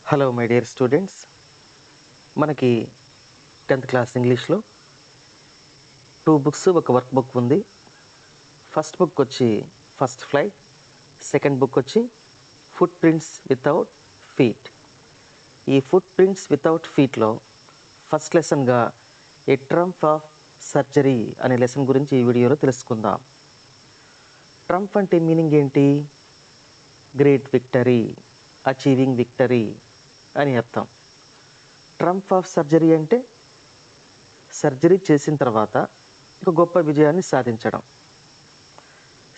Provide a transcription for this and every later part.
Hello my dear students, మనకి 10th class ఇంగ్లీష్లో 2 books ఒక వర్క్ బుక్ ఉంది. ఫస్ట్ బుక్ వచ్చి ఫస్ట్ ఫ్లైట్, సెకండ్ బుక్ వచ్చి ఫుట్ ప్రింట్స్ వితౌట్ ఫీట్. ఈ ఫుట్ ప్రింట్స్ వితౌట్ ఫీట్లో ఫస్ట్ లెసన్గా ఏ ట్రంప్ ఆఫ్ సర్జరీ అనే లెసన్ గురించి ఈ వీడియోలో తెలుసుకుందాం. ట్రంప్ అంటే మీనింగ్ ఏంటి? గ్రేట్ విక్టరీ, అచీవింగ్ విక్టరీ అని అర్థం. ట్రంప్ ఆఫ్ సర్జరీ అంటే సర్జరీ చేసిన తర్వాత ఒక గొప్ప విజయాన్ని సాధించడం.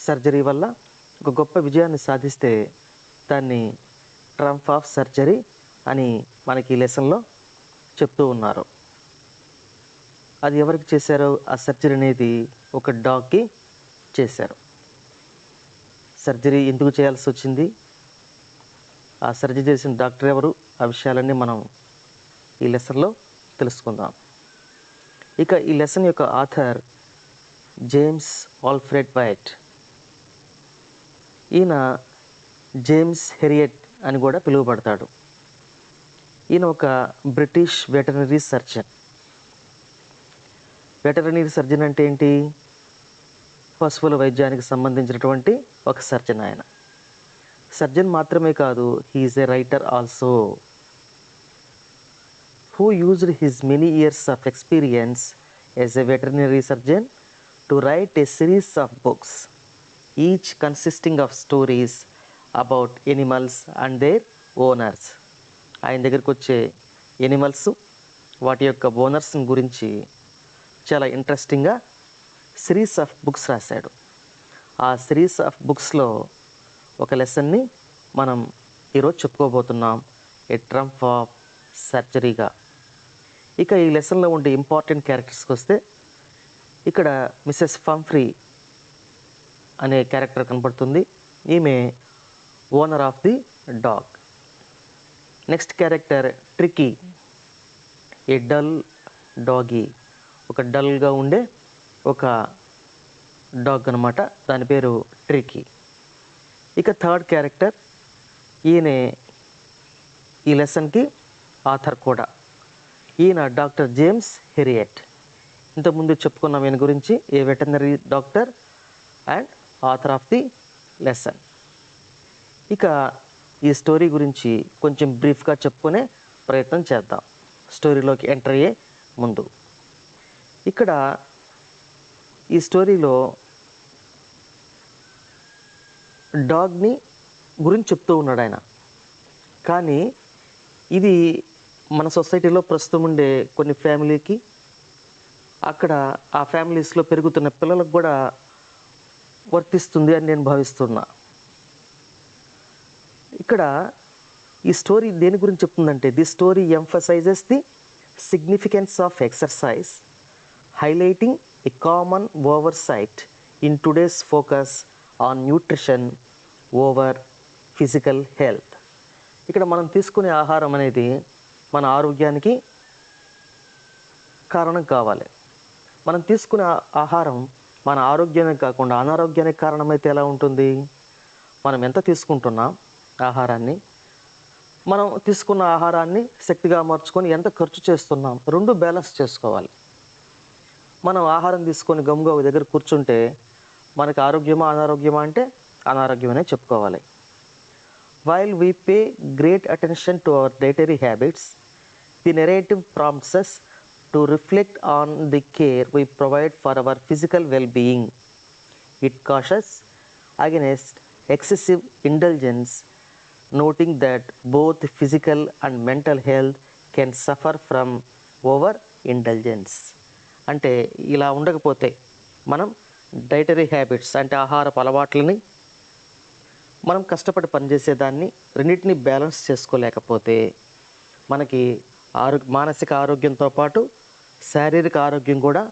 సర్జరీ వల్ల ఒక గొప్ప విజయాన్ని సాధిస్తే దాన్ని ట్రంప్ ఆఫ్ సర్జరీ అని మనకి ఈ లెసన్లో చెప్తూ ఉన్నారు. అది ఎవరికి చేశారో ఆ సర్జరీ అనేది ఒక డాగ్కి చేశారు. సర్జరీ ఎందుకు చేయాల్సి వచ్చింది, ఆ సర్జరీ చేసిన డాక్టర్ ఎవరు, ఆ విషయాలన్నీ మనం ఈ లెసన్లో తెలుసుకుందాం. ఇక ఈ లెసన్ యొక్క ఆథర్ జేమ్స్ ఆల్ఫ్రెడ్ వైట్. ఈయన జేమ్స్ హెరియట్ అని కూడా పిలువబడతాడు. ఈయన ఒక British veterinary surgeon. Veterinary surgeon అంటే ఏంటి? పశువుల వైద్యానికి సంబంధించినటువంటి ఒక సర్జన్. ఆయన సర్జన్ మాత్రమే కాదు, he is a writer also, who used his many years of experience as a veterinary surgeon to write a series of books, each consisting of stories about animals and their owners. ఆయన దగ్గరికి వచ్చే animals, వాటి యొక్క owners గురించి చాలా ఇంట్రెస్టింగ్గా series of books రాశాడు. ఆ సిరీస్ ఆఫ్ బుక్స్లో ఒక లెసన్ని మనం ఈరోజు చెప్పుకోబోతున్నాం, ఏ ట్రంప్ ఆఫ్ సర్జరీగా. ఇక ఈ లెసన్లో ఉండే ఇంపార్టెంట్ క్యారెక్టర్స్కి వస్తే, ఇక్కడ మిసెస్ పంఫ్రీ అనే క్యారెక్టర్ కనపడుతుంది. ఈమె owner of the dog. Next character tricky, A dull doggy, ఒక డల్గా ఉండే ఒక డాగ్ అనమాట, దాని పేరు ట్రికీ. ఇక థర్డ్ క్యారెక్టర్, ఈయనే ఈ లెసన్కి ఆథర్ కూడా. ఈయన డాక్టర్ జేమ్స్ హెరియట్. ఇంతకుముందు చెప్పుకున్నాం ఈయన గురించి, a veterinary doctor and author of the lesson. ఇక ఈ స్టోరీ గురించి కొంచెం బ్రీఫ్గా చెప్పుకునే ప్రయత్నం చేద్దాం స్టోరీలోకి ఎంటర్ అయ్యే ముందు. ఇక్కడ ఈ స్టోరీలో డాగ్ని గురించి చెప్తూ ఉన్నాడు ఆయన. కానీ ఇది మన సొసైటీలో ప్రస్తుతం ఉండే కొన్ని ఫ్యామిలీకి, అక్కడ ఆ ఫ్యామిలీస్లో పెరుగుతున్న పిల్లలకు కూడా వర్తిస్తుంది అని నేను భావిస్తున్నా. ఇక్కడ ఈ స్టోరీ దేని గురించి చెప్తుందంటే, the story emphasises the significance of exercise, highlighting a common oversight in today's focus on nutrition over physical health. ఇక్కడ మనం తీసుకునే ఆహారం అనేది మన ఆరోగ్యానికి కారణం కావాలి. మనం తీసుకునే ఆహారం మన ఆరోగ్యానికి కాకుండా అనారోగ్యానికి కారణమైతే ఎలా ఉంటుంది? మనం ఎంత తీసుకుంటున్నాం ఆహారాన్ని, మనం తీసుకున్న ఆహారాన్ని శక్తిగా మార్చుకొని ఎంత ఖర్చు చేస్తున్నాం, రెండు బ్యాలెన్స్ చేసుకోవాలి. మనం ఆహారం తీసుకొని గమ్ముగా ఒక దగ్గర కూర్చుంటే మనకి ఆరోగ్యమా అనారోగ్యమా అంటే అనారోగ్యమనే చెప్పుకోవాలి. While we pay great attention to our dietary habits, the narrative prompts us to reflect on the care we provide for our physical well-being. It cautions against excessive indulgence, noting that both physical and mental health can suffer from over-indulgence. అంటే ఇలా ఉండకపోతే మనం dietary habits అంటే ఆహారపు అలవాట్లని, మనం కష్టపడి పనిచేసేదాన్ని, రెండింటిని balance చేసుకోలేకపోతే మనకి మానసిక ఆరోగ్యంతో పాటు శారీరక ఆరోగ్యం కూడా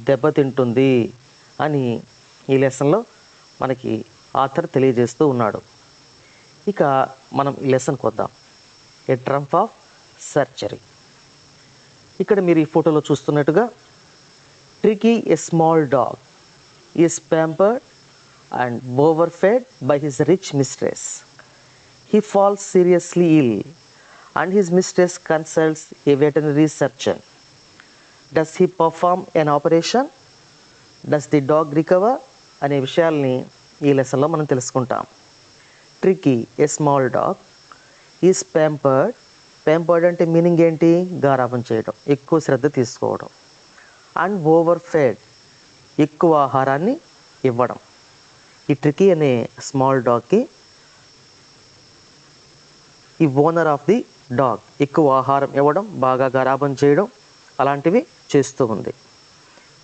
దెబ్బతింటుంది అని ఈ లెసన్లో మనకి ఆథర్ తెలియజేస్తూ ఉన్నాడు. ఇక మనం ఈ లెసన్కి వద్దాం, ఏ ట్రంప్ ఆఫ్ సర్జరీ. ఇక్కడ మీరు ఈ ఫోటోలో చూస్తున్నట్టుగా tricky, a small dog, is pampered and overfed by his rich mistress. He falls seriously ill and his mistress consults a veterinary surgeon. Does he perform an operation? Does the dog recover? అనే విషయాల్ని ఈ లెసన్లో మనం తెలుసుకుంటాం. Tricky a small dog is pampered. Pampered అంటే meaning ఏంటి? గారాబం చేయడం, ఎక్కువ శ్రద్ధ తీసుకోవడం. అండ్ ఓవర్ ఫెడ్, ఎక్కువ ఆహారాన్ని ఇవ్వడం. ఈ ట్రికీ అనే స్మాల్ డాగ్కి ఈ ఓనర్ ఆఫ్ ది డాగ్ ఎక్కువ ఆహారం ఇవ్వడం, బాగా గారాబం చేయడం అలాంటివి చేస్తూ ఉంది.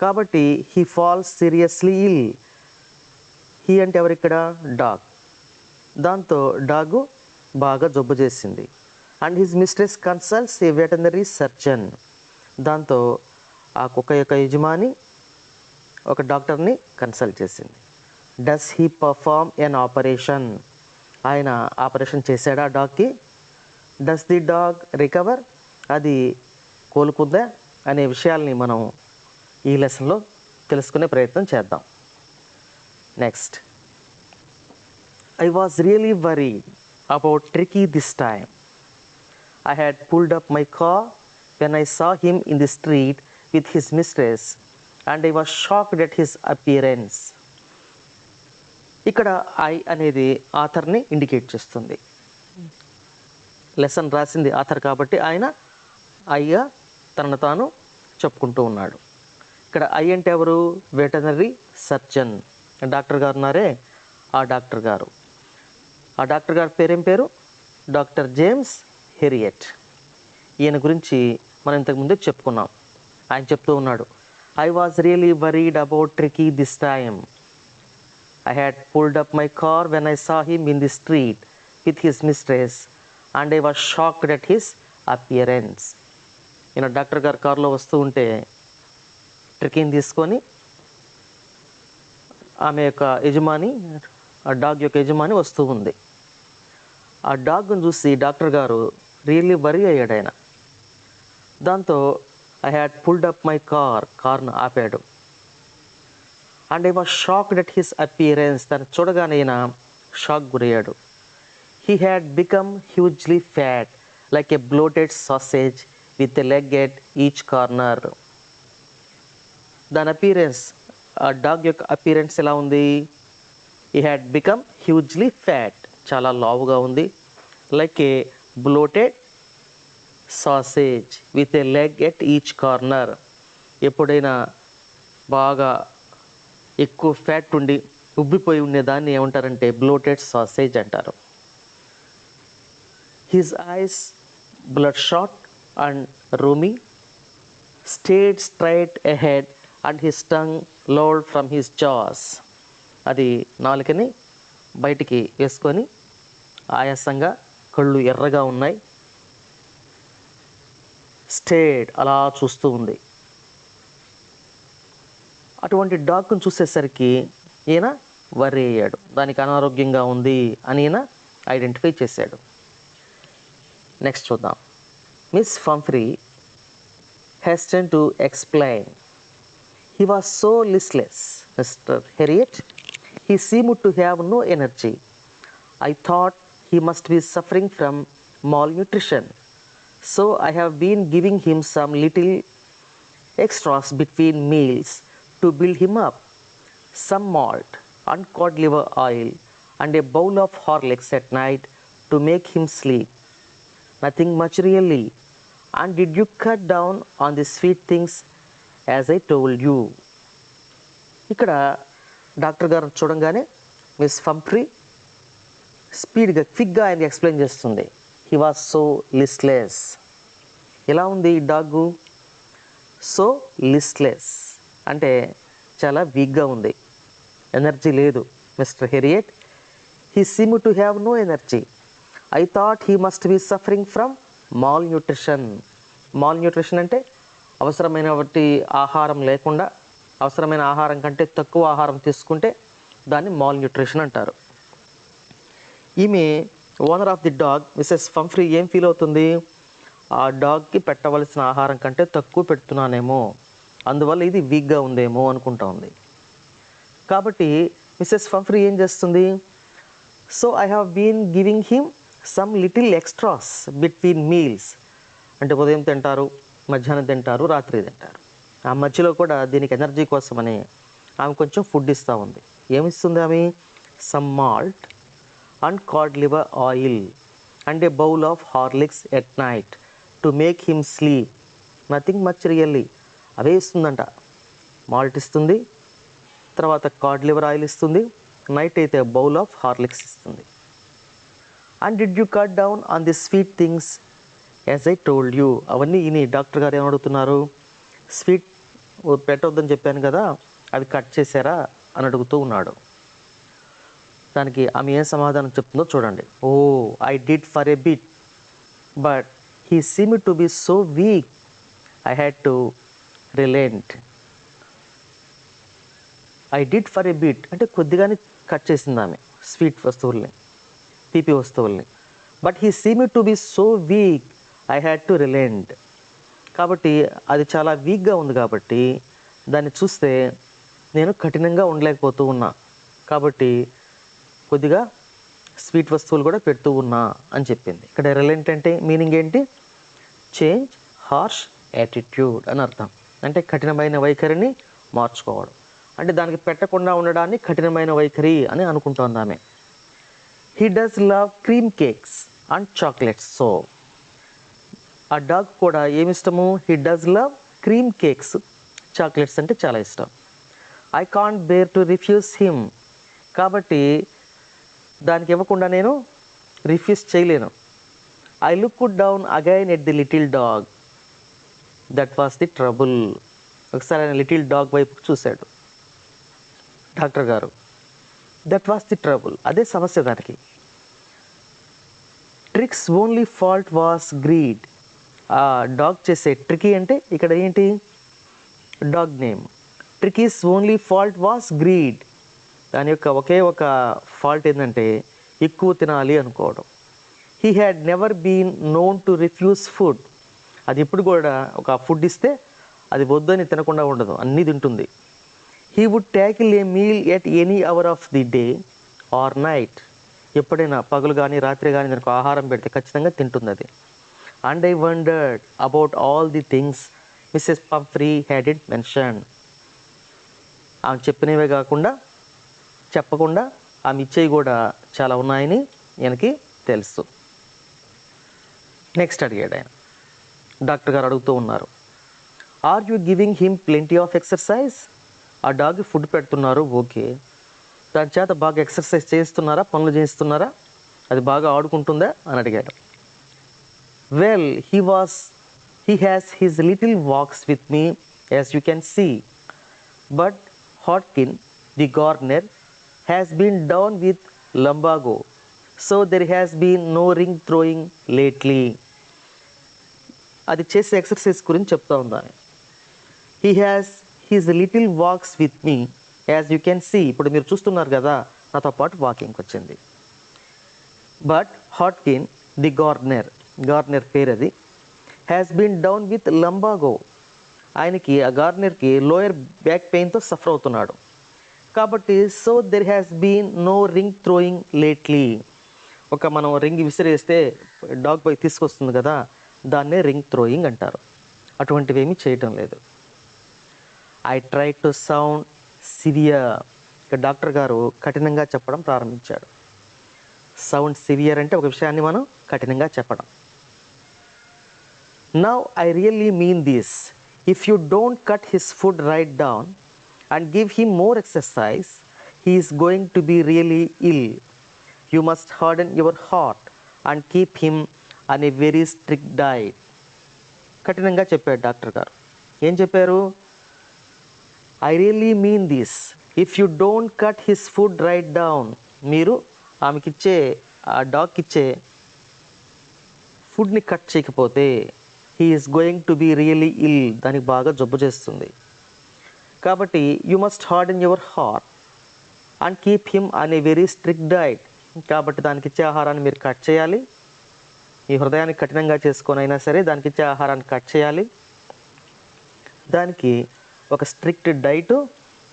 కాబట్టి he falls seriously ill. He అంటే ఎవరిక్కడ? డాగ్. దాంతో డాగు బాగా జబ్బు చేసింది. And his mistress consults a veterinary surgeon. దాంతో ఆ కుక్క యొక్క యజమాని ఒక డాక్టర్ని కన్సల్ట్ చేసింది. Does he perform an operation. ఆయన ఆపరేషన్ చేశాడా డాగ్కి? డస్ ది డాగ్ రికవర్, అది కోలుకుందా అనే విషయాల్ని మనం ఈ లెసన్లో తెలుసుకునే ప్రయత్నం చేద్దాం. Next, I was really worried about Tricki this time. I had pulled up my car when I saw him in the street with his mistress and I was shocked at his appearance. ఇక్కడ I అనేది ఆథర్ని indicate చేస్తుంది. Lesson రాసింది author కాబట్టి ఆయన ఐగా తనను తాను చెప్పుకుంటూ ఉన్నాడు. ఇక్కడ ఐ అంటే ఎవరు? Veterinary surgeon. డాక్టర్ గారు ఉన్నారే, ఆ డాక్టర్ గారు. ఆ డాక్టర్ గారి పేరేం పేరు? Doctor James Herriot. ఈయన గురించి మనం ఇంతకుముందే చెప్పుకున్నాం. ఆయన చెప్తూ ఉన్నాడు, I was really worried about Tricki this time. I had pulled up my car when I saw him in the street with his mistress and I was shocked at his appearance. ఈయన doctor గారు కారులో వస్తూ ఉంటే ట్రికీని తీసుకొని ఆమె యొక్క యజమాని, ఆ డాగ్ యొక్క యజమాని వస్తూ ఉంది. ఆ డాగ్ను చూసి డాక్టర్ గారు రియల్లీ వరీ అయ్యాడు ఆయన. దాంతో I had pulled up my కార్ను ఆపాడు. And I was shocked at his appearance. తను చూడగానే ఈయన షాక్ గురయ్యాడు. He had become hugely fat like a bloated sausage with a leg at each corner. దాని అపియరెన్స్, ఆ డాగ్ యొక్క అపియరెన్స్ ఎలా ఉంది? He had become hugely fat, చాలా లావుగా ఉంది. Like a bloated sausage with a leg at each corner. ఎప్పుడైనా బాగా ఎక్కువ ఫ్యాట్ ఉండి ఉబ్బిపోయి ఉండేదాన్ని ఏమంటారంటే బ్లోటెడ్ సాసేజ్ అంటారు. His eyes bloodshot and rheumy stayed straight ahead and his tongue lolled from his jaws. అది నాలుకని బయటికి వేసుకొని ఆయాసంగా, కళ్ళు ఎర్రగా ఉన్నాయి. స్టేడ్, అలా చూస్తూ ఉంది. అటువంటి డాగ్ను చూసేసరికి ఈయన వరీ అయ్యాడు. దానికి అనారోగ్యంగా ఉంది అని ఈయన ఐడెంటిఫై చేశాడు. నెక్స్ట్ చూద్దాం. Miss Pumphrey hastened to explain. He was so listless, Mr. Harriet. He seemed to have no energy. I thought he must be suffering from malnutrition. So I have been giving him some little extras between meals to build him up. Some malt and cod liver oil and a bowl of Horlicks at night to make him sleep. Nothing much really. And did you cut down on the sweet things as I told you? ఇక్కడ doctor గారు చూడంగానే miss ఫంఫ్రీ స్పీడ్గా, క్విక్గా ఆయనకి explain చేస్తుంది. He was so listless. ఎలా ఉంది ఈ డాగు? సో లిస్ట్లెస్ అంటే చాలా వీక్గా ఉంది, ఎనర్జీ లేదు. Mr Herriot, he seem to have no energy. I thought he must be suffering from malnutrition. Malnutrition అంటే అవసరమైన ఆహారం లేకుండా, అవసరమైన ఆహారం కంటే తక్కువ ఆహారం తీసుకుంటే దాన్ని మాల్ న్యూట్రిషన్ అంటారు. ఈమె owner of the dog Mrs Pumphrey ఏం ఫీల్ అవుతుంది? ఆ డాగ్కి పెట్టవలసిన ఆహారం కంటే తక్కువ పెడుతున్నానేమో, అందువల్ల ఇది వీక్గా ఉందేమో అనుకుంటా ఉంది. కాబట్టి మిసెస్ ఫంఫ్రీ ఏం చేస్తుంది? So I have been giving him some little extras between meals, అంటే ఉదయం తింటారు, మధ్యాహ్నం తింటారు, రాత్రి తింటారు. ఆ మధ్యలో కూడా దీనికి ఎనర్జీ కోసమని ఆమె కొంచెం ఫుడ్ ఇస్తూ ఉంది. ఏమిస్తుంది ఆమె? Some malt and cod liver oil and a bowl of Horlicks at night to make him sleep. Nothing much really. అవే ఇస్తుందంట. మాల్ట్ ఇస్తుంది, తర్వాత కాడ్ లివర్ ఆయిల్ ఇస్తుంది, నైట్ అయితే బౌల్ ఆఫ్ హార్లిక్స్ ఇస్తుంది. And did you cut down on the sweet things as I told you. అవన్నీ ఇని doctor గారు ఏమడుగుతున్నారు? స్వీట్ పెట్టొద్దని చెప్పాను కదా, అవి కట్ చేశారా అని అడుగుతూ ఉన్నాడు. దానికి ఆమె ఏం సమాధానం చెప్తుందో చూడండి. Oh I did for a bit but he seem to be so weak I had to relent. I did for a bit అంటే కొద్దిగానే కట్ చేసింది ఆమె స్వీట్ వస్తువుల్ని, తీపి వస్తువుల్ని. But he seem to be so weak I had to relent. కాబట్టి అది చాలా వీక్గా ఉంది కాబట్టి దాన్ని చూస్తే నేను కఠినంగా ఉండలేకపోతూ ఉన్నా, కాబట్టి కొద్దిగా స్వీట్ వస్తువులు కూడా పెడుతూ ఉన్నా అని చెప్పింది. ఇక్కడ రిలెంట్ అంటే మీనింగ్ ఏంటి? చేంజ్ హార్ష్ యాటిట్యూడ్ అని అర్థం. అంటే కఠినమైన వైఖరిని మార్చుకోవడం. అంటే దానికి పెట్టకుండా ఉండడాన్ని కఠినమైన వైఖరి అని అనుకుంటోంది ఆమె. He does love cream cakes and chocolates. So ఆ డాగ్ కూడా ఏమిష్టము? He does love cream cakes, chocolates అంటే చాలా ఇష్టం. I can't bear to refuse him. కాబట్టి దానికి ఇవ్వకుండా నేను రిఫ్యూజ్ చేయలేను. I look down again at the little dog that was the trouble. ఒకసారి ఆయన లిటిల్ డాగ్ వైపు చూశాడు డాక్టర్ గారు. దట్ వాస్ ది ట్రబుల్, అదే సమస్య దానికి. Tricki's only fault was greed. ఆ డాగ్ చేసే ట్రికీ అంటే ఇక్కడ ఏంటి? Dog name. Tricki's only fault was greed. దాని యొక్క ఒకే ఒక ఫాల్ట్ ఏంటంటే ఎక్కువ తినాలి అనుకోవడం. He had never been known to refuse food. అది ఇప్పుడు కూడా ఒక ఫుడ్ ఇస్తే అది వద్దని తినకుండా ఉండదు, అన్నీ తింటుంది. He would tackle a meal at any hour of the day or night. ఎప్పుడైనా పగలు కానీ రాత్రి కానీ దానికి ఆహారం పెడితే ఖచ్చితంగా తింటుంది అది. And I wondered about all the things Mrs Pumphrey had it mention. ఆమె చెప్పినవే కాకుండా చెప్పకుండా ఆమె ఇచ్చేవి కూడా చాలా ఉన్నాయని ఈయనకి తెలుసు. నెక్స్ట్ అడిగాడు ఆయన. డాక్టర్ గారు అడుగుతూ ఉన్నారు, are you giving him plenty of exercise? ఆ డాగ్ ఫుడ్ పెడుతున్నారు, ఓకే, దాని చేత బాగా ఎక్సర్సైజ్ చేస్తున్నారా, పనులు చేస్తున్నారా, అది బాగా ఆడుకుంటుందా అని అడిగాడు. Well he has his little walks with me as you can see, but Hodgkin the gardener has been down with lumbago, so there has been no ring throwing lately. అది చేసే ఎక్సర్సైజ్ గురించి చెప్తా ఉందా. He has his little walks with me as you can see. ఇప్పుడు మీరు చూస్తున్నారు కదా, నాతో పాటు వాకింగ్కి వచ్చింది. బట్ హాట్కిన్ ది గార్డెనర్ పేరు అది, has been down with lumbago. ఆయనకి ఆ గార్డెనర్కి లోయర్ బ్యాక్ పెయిన్తో సఫర్ అవుతున్నాడు కాబట్టి so there has been no ring throwing lately. ఒక మనం రింగ్ విసిరేస్తే డాగ్ పోయి తీసుకొస్తుంది కదా, దాన్నే రింగ్ థ్రోయింగ్ అంటారు. అటువంటివి ఏమీ చేయటం లేదు. I try to sound severe. ఇక డాక్టర్ గారు కఠినంగా చెప్పడం ప్రారంభించాడు. సౌండ్ సివియర్ అంటే ఒక విషయాన్ని మనం కఠినంగా చెప్పడం. Now I really mean this. If you don't cut his food right down and give him more exercise, he is going to be really ill. You must harden your heart and keep him on a very strict diet. కఠినంగా చెప్పాడు doctor గారు. ఏం చెప్పారు? I really mean this. If you don't cut his food right down. మీరు ఆమెకిచ్చే ఆ డాగ్కి ఇచ్చే ఫుడ్ని కట్ చేయకపోతే he is going to be really ఇల్. దానికి బాగా జబ్బు చేస్తుంది. కాబట్టి you must harden your heart and keep him on a very strict diet. కాబట్టి దానికి ఇచ్చే ఆహారాన్ని మీరు కట్ చేయాలి. మీ హృదయాన్ని కఠినంగా చేసుకొని అయినా సరే దానికి ఇచ్చే ఆహారాన్ని కట్ చేయాలి. దానికి ఒక స్ట్రిక్ట్ డైట్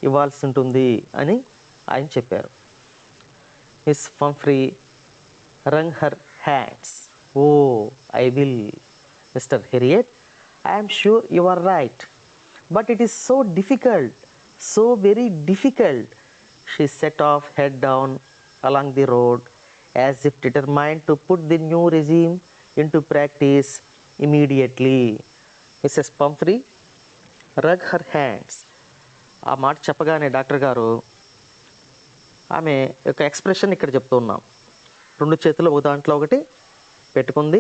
ఇవ్వాల్సి ఉంటుంది అని ఆయన చెప్పారు. Miss Pumphrey wrung her hands. Oh, I will, Mr. Harriet. I am sure you are right. But it is so difficult, so very difficult. She set off head down along the road as if determined to put the new regime into practice immediately. Mrs. Pumphrey rug her hands. ఆ మాట చెప్పగానే doctor గారు ఆమె యొక్క expression ఇక్కడ చెప్తున్నాం. రెండు చేతులు ఒక దాంట్లో ఒకటి పెట్టుకుంది.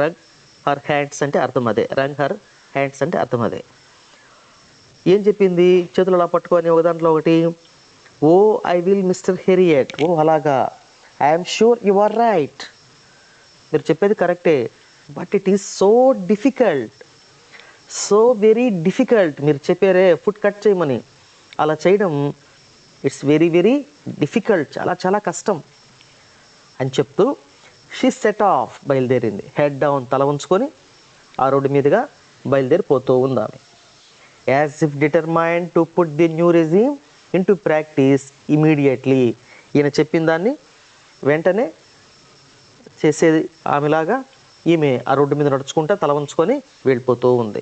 రగ్ హర్ హ్యాండ్స్ అంటే అర్థం అదే. రగ్ హర్ హ్యాండ్స్ అంటే అర్థం అదే. ఏం చెప్పింది? చేతులు అలా పట్టుకొని ఒక దాంట్లో ఒకటి, oh I will Mr Herriot. ఓ అలాగా. I'm sure you are right. మీరు చెప్పేది కరెక్టే. But it is so difficult, so very difficult. మీరు చెప్పారే ఫుడ్ కట్ చేయమని, అలా చేయడం ఇట్స్ వెరీ వెరీ డిఫికల్ట్, చాలా చాలా కష్టం అని చెప్తూ షీ సెట్ ఆఫ్ బయలుదేరింది. హెడ్ డౌన్ తల ఉంచుకొని ఆ రోడ్డు మీదుగా బయలుదేరిపోతూ ఉంది ఆమె. As if determined to put the new resume in to practice immediately. ఈయన చెప్పిన దాన్ని వెంటనే చేసేది ఆమెలాగా ఈమె ఆ రోడ్డు మీద నడుచుకుంటూ తల ఉంచుకొని వెళ్ళిపోతూ ఉంది.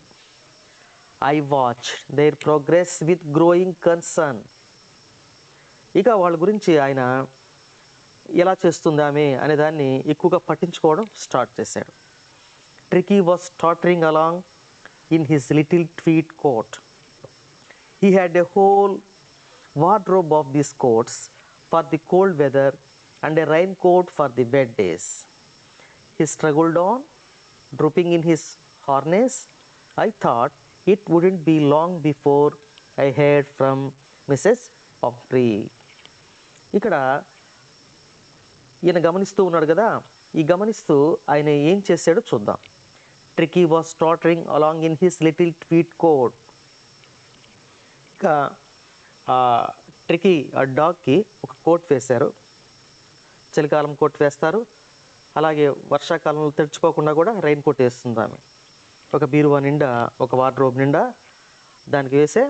I watch their progress with growing concern. ఇక వాళ్ళ గురించి ఆయన ఎలా చేస్తుంది ఆమె అనే దాన్ని ఎక్కువగా పట్టించుకోవడం స్టార్ట్ చేశాడు. Tricki was tottering along in his little tweed coat. He had a whole wardrobe of these coats for the cold weather and a raincoat for the wet days. He struggled on, drooping in his harness. I thought it wouldn't be long before I heard from Mrs. Pumphrey. ఇక్కడ ఈయన గమనిస్తూ ఉన్నాడు కదా, ఈ గమనిస్తూ ఆయన ఏం చేశాడో చూద్దాం. Tricki was tottering along in his little tweed coat. ఇక ట్రికీ ఆ డాగ్కి ఒక కోట్ వేశారు. చలికాలం కోట్ వేస్తారు, అలాగే వర్షాకాలంలో తెరుచుకోకుండా కూడా రెయిన్ కోట్ వేస్తుంది ఆమె. ఒక బీరువా నిండా, ఒక వార్డ్రోబ్ నిండా దానికి వేసే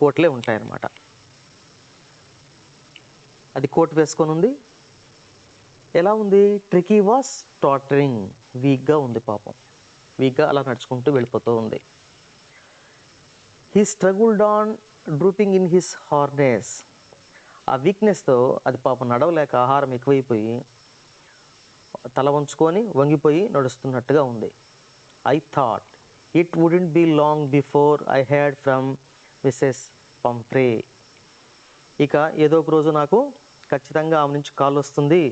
కోట్లే ఉంటాయన్నమాట. అది కోట్ వేసుకొని ఉంది. ఎలా ఉంది? ట్రికీ వాస్ టాటరింగ్, వీక్గా ఉంది పాపం. వీక్గా అలా నడుచుకుంటూ వెళ్ళిపోతూ ఉంది. He struggled on drooping in his harness. ఆ వీక్నెస్తో అది పాపం నడవలేక ఆహారం ఎక్కువైపోయి తల వంచుకొని వంగిపోయి నడుస్తున్నట్టుగా ఉంది. I thought it wouldn't be long before I had from Mrs Pumphrey. ఇక ఏదో ఒక రోజు నాకు ఖచ్చితంగా ఆమె నుంచి కాల్ వస్తుంది,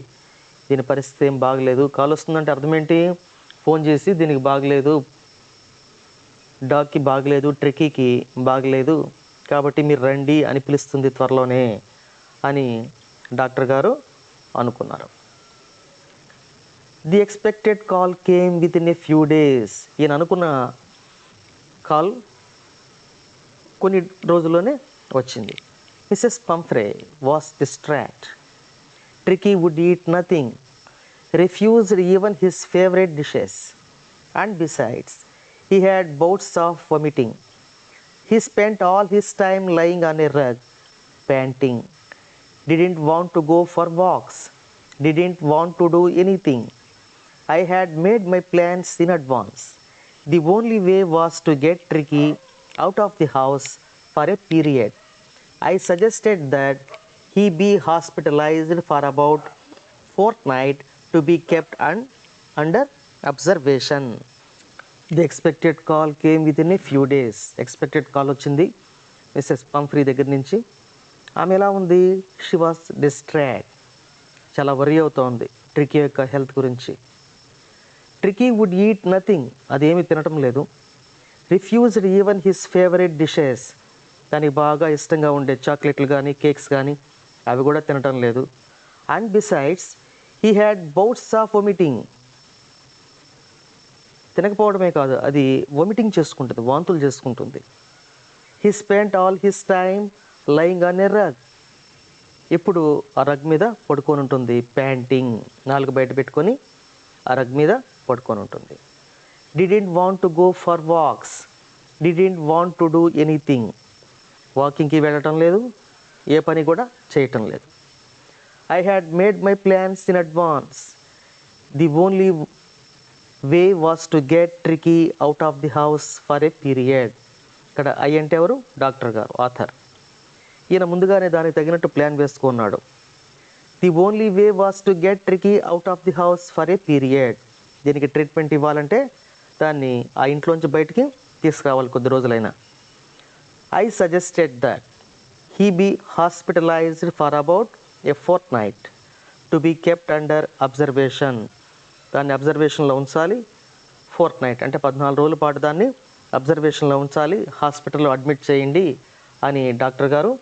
దీని పరిస్థితి ఏం బాగలేదు. కాల్ వస్తుందంటే అర్థం ఏంటి? ఫోన్ చేసి దీనికి బాగలేదు, డాగ్కి బాగలేదు, ట్రికీకి బాగలేదు, కాబట్టి మీరు రండి అని పిలుస్తుంది త్వరలోనే అని డాక్టర్ గారు అనుకున్నారు. The expected call came within a few days. ఈయన అనుకున్న కాల్ కొన్ని రోజుల్లోనే వచ్చింది. Mrs Pumphrey was distract. Tricki would eat nothing, refused even his favorite dishes, and besides, he had bouts of vomiting. He spent all his time lying on a rug, panting, didn't want to go for walks, didn't want to do anything. I had made my plans in advance. The only way was to get Tricky out of the house for a period. I suggested that he be hospitalized for about fortnight to be kept under observation. The expected call came within a few days. Expected call వచ్చింది missus పంఫ్రీ దగ్గర నుంచి. ఆమె ఎలా ఉంది? She was distract, చాలా worry అవుతోంది tricky యొక్క health గురించి. ట్రికీ వుడ్ ఈట్ నథింగ్, అదేమీ తినటం లేదు. Refused even his favourite dishes, దానికి బాగా ఇష్టంగా ఉండే చాక్లెట్లు కానీ కేక్స్ కానీ అవి కూడా తినటం లేదు. And besides he had bouts of vomiting, తినకపోవడమే కాదు, అది వొమిటింగ్ చేసుకుంటుంది, వాంతులు చేసుకుంటుంది. He spent all his time lying on a rug, ఇప్పుడు ఆ రగ్ మీద పడుకొని ఉంటుంది. ప్యాంటింగ్, నాలుగు బయట పెట్టుకొని ఆ రగ్ మీద పడుకొని ఉంటుంది. Didn't want to go for walks, didn't want to do anything, వాకింగ్కి వెళ్ళటం లేదు, ఏ పని కూడా చేయటం లేదు. I had made my plans in advance. The only way was to get tricky out of the house for a period. ఇక్కడ I అంటే ఎవరు? డాక్టర్ గారు, ఆథర్. ఈయన ముందుగానే దానికి తగినట్టు ప్లాన్ వేసుకున్నాడు. The only way was to get tricky out of the house for a period. దీనికి ట్రీట్మెంట్ ఇవ్వాలంటే దాన్ని ఆ ఇంట్లోంచి బయటికి తీసుకురావాలి కొద్ది రోజులైనా. I suggested that he be hospitalized for about a fortnight to be kept under observation. దాన్ని అబ్జర్వేషన్లో ఉంచాలి. ఫోర్ట్ నైట్ అంటే 14 రోజుల పాటు దాన్ని అబ్జర్వేషన్లో ఉంచాలి, హాస్పిటల్లో అడ్మిట్ చేయండి అని డాక్టర్ గారు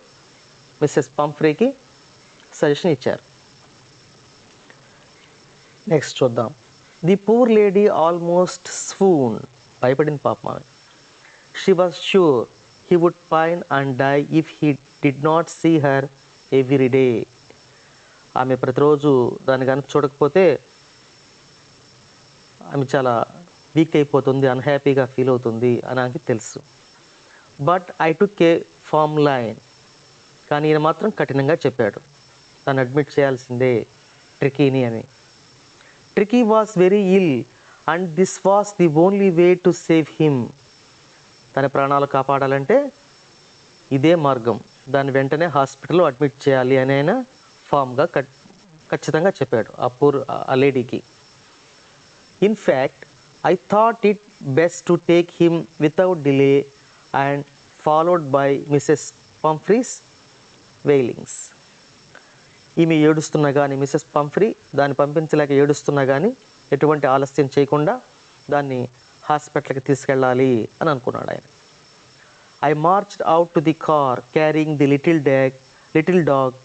మిస్సెస్ పంఫ్రీకి సజెషన్ ఇచ్చారు. నెక్స్ట్ చూద్దాం. The poor lady almost swoon. భయపడింది పాపం ఆమె. She was sure he would pine and die if he did not see her every day. ఆమె ప్రతిరోజు దాన్ని కనుక చూడకపోతే ఆమె చాలా వీక్ అయిపోతుంది, అన్హ్యాపీగా ఫీల్ అవుతుంది అని ఆమెకి తెలుసు. But I took a firm line. కానీ ఈయన మాత్రం కఠినంగా చెప్పాడు, తను అడ్మిట్ చేయాల్సిందే ట్రికీని అని. Tricki was very ill and this was the only way to save him. తన ప్రాణాలు కాపాడాలంటే ఇదే మార్గం, దాన్ని వెంటనే హాస్పిటల్లో అడ్మిట్ చేయాలి అని ఆయన ఫామ్గా ఖచ్చితంగా చెప్పాడు ఆ లేడీకి. In fact I thought it best to take him without delay and followed by Mrs Pumphrey's wailings. ఈమె ఏడుస్తున్నా కానీ, మిసెస్ పంఫ్రీ దాన్ని పంపించలేక ఏడుస్తున్నా కానీ ఎటువంటి ఆలస్యం చేయకుండా దాన్ని హాస్పిటల్కి తీసుకెళ్ళాలి అని అనుకున్నాడు ఆయన. I marched out to the car carrying the little dog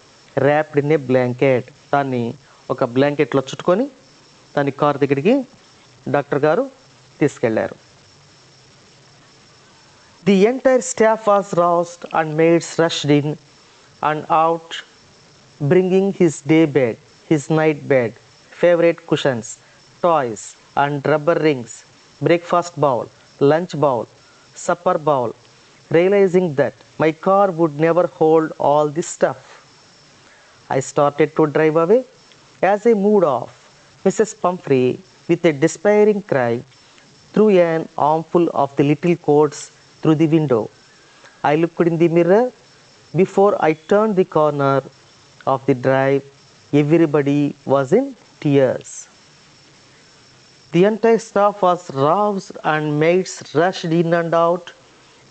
wrapped in a blanket. దాన్ని ఒక బ్లాంకెట్లో చుట్టుకొని దాన్ని కార్ దగ్గరికి డాక్టర్ గారు తీసుకెళ్లారు. The entire staff was roused and maids rushed in and out bringing his day bed, his night bed, favourite cushions, toys and rubber rings, breakfast bowl, lunch bowl, supper bowl, realizing that my car would never hold all this stuff. I started to drive away. As I moved off, Mrs. Pumphrey, with a despairing cry, threw an armful of the little coats through the window. I looked in the mirror. Before I turned the corner of the drive, everybody was in tears. The entire staff was roused and maids rushed in and out,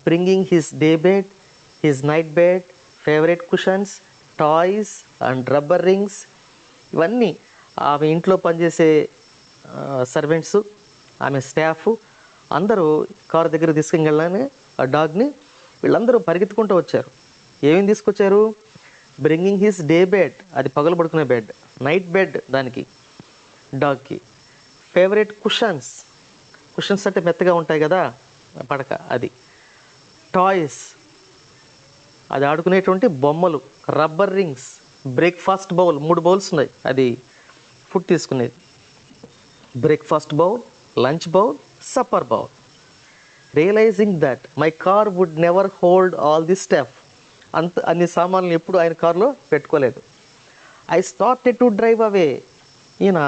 bringing his day bed, his night bed, favorite cushions, toys and rubber rings. ఇవన్నీ ఆమె ఇంట్లో పనిచేసే servants, ఆమె staff అందరూ car దగ్గర తీసుకెళ్ళాలని ఆ డాగ్ని వీళ్ళందరూ పరిగెత్తుకుంటూ వచ్చారు. ఏమేమి తీసుకొచ్చారు? బ్రింగింగ్ హిస్ డే బెడ్, అది పగలు పడుకునే బెడ్, నైట్ బెడ్ దానికి డాగ్కి, ఫేవరెట్ కుషన్స్ అంటే మెత్తగా ఉంటాయి కదా పడక, అది, టాయ్స్ అది ఆడుకునేటువంటి బొమ్మలు, rubber rings, breakfast bowl 3 bowls ఉన్నాయి, అది ఫుడ్ తీసుకునేది, breakfast bowl, lunch bowl, supper bowl. Realising that my car would never hold all the stuff. అన్ని సామాన్లు ఎప్పుడు ఆయన కారులో పెట్టుకోలేదు. I started to drive away. ఈయన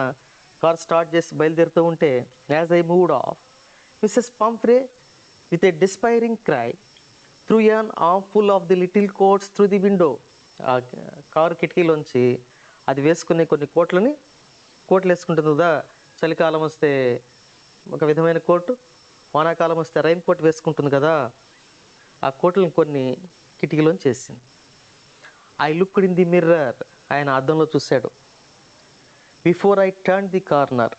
కార్ స్టార్ట్ చేసి బయలుదేరుతూ ఉంటే, as I moved off, Mrs Pumphrey with a despairing cry threw an armful of the little coats through the window. ఆ కారు కిటికీలోంచి అది వేసుకునే కొన్ని కోట్లు వేసుకుంటుంది కదా, చలికాలం వస్తే ఒక విధమైన కోటు, వానాకాలం వస్తే రైన్ కోట్ వేసుకుంటుంది కదా, ఆ కోట్లను కొన్ని కిటికీలోంచి వేసింది. I looked in the mirror. ఆయన అద్దంలో చూశాడు. Before I turn the corner,